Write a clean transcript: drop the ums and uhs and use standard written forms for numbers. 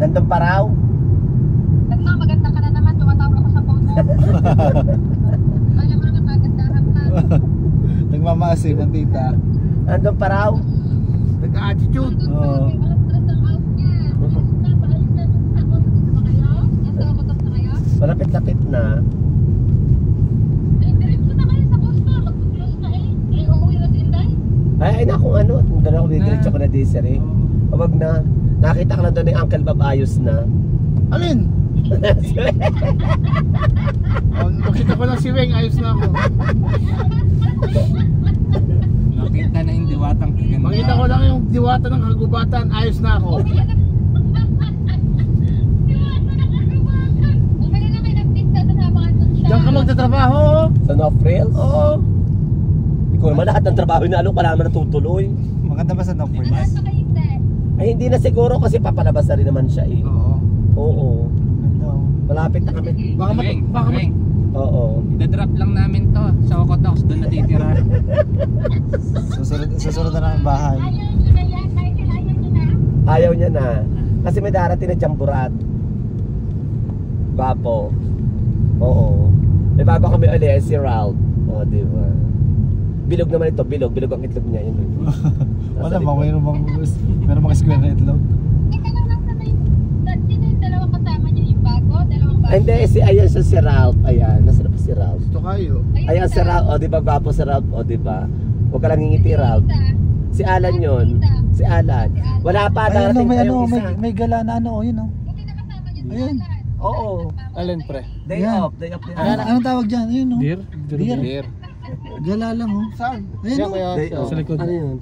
Nandun pa raw? Maganda ka na naman, tumatawag ako sa phone mo. Alam mo naman, kagandahan na. Nagmamasim ang tita. Nandun pa raw? Nag-attitude. Oo. Malapit-lapit na. Diretso na kayo sa bus na, mag-close na eh. Ay, umuwi na si Inday. Ay na kung ano. Doon ako didiretso ko na Desiree. Wag na. Nakita ko na doon ni Uncle Bob ayos na. Alin? Makita ko lang si Weng, ayos na ako. Nakita na yung diwatang kaganda. Makita ko lang yung diwata ng kagubatan, ayos na ako. Umali na kayo ng pizza sa nabangan doon siya. Diyan ka magtatrabaho? Sa North Rails? Oo. Ikaw naman lahat ng trabaho na wala naman natutuloy. Maganda ba sa North Ano sa kayo, Inday? Ay hindi na siguro kasi papalabas na rin naman siya eh. Oo. Oo. Ganda oh. Malapit na kami. Baka Oo. Idadrop lang namin to sa Okotox, doon natitira. Susunod na lang ang bahay. Ayaw nyo na yan, Michael, ayaw nyo na. Ayaw niya na. Kasi may darating na chamburat. Bapo. Oo. May bago kami ulit, si Ralph. O, diba? Bilog naman ito, bilog. Bilog ang itlog niya. Yun. Wala ba? Mayroon bang square na itlog? Ika lang lang sa sino yung dalawang kasama nyo? Yung bago? Dalawang bago? Ay, hindi, ayan siya si Ralph. Ayan, nasa pa si Ralph. Ito kayo. Ayan si Ralph. O, diba? Bapo si Ralph. O, diba? Huwag ka lang ngingiti, Ralph. Si Alan yun. Si Alan. Wala pa, darating pa yung isa. May gala na ano, yun oh. Buti na kasama nyo. Ayun. Oo. Alin pre? Day Yan. off. Day off. Anong tawag dyan? Ayun oh. Deer. Gala lang oh. Saan? Ayun Diyan oh. kaya Day off. Sa likod. Ano yun?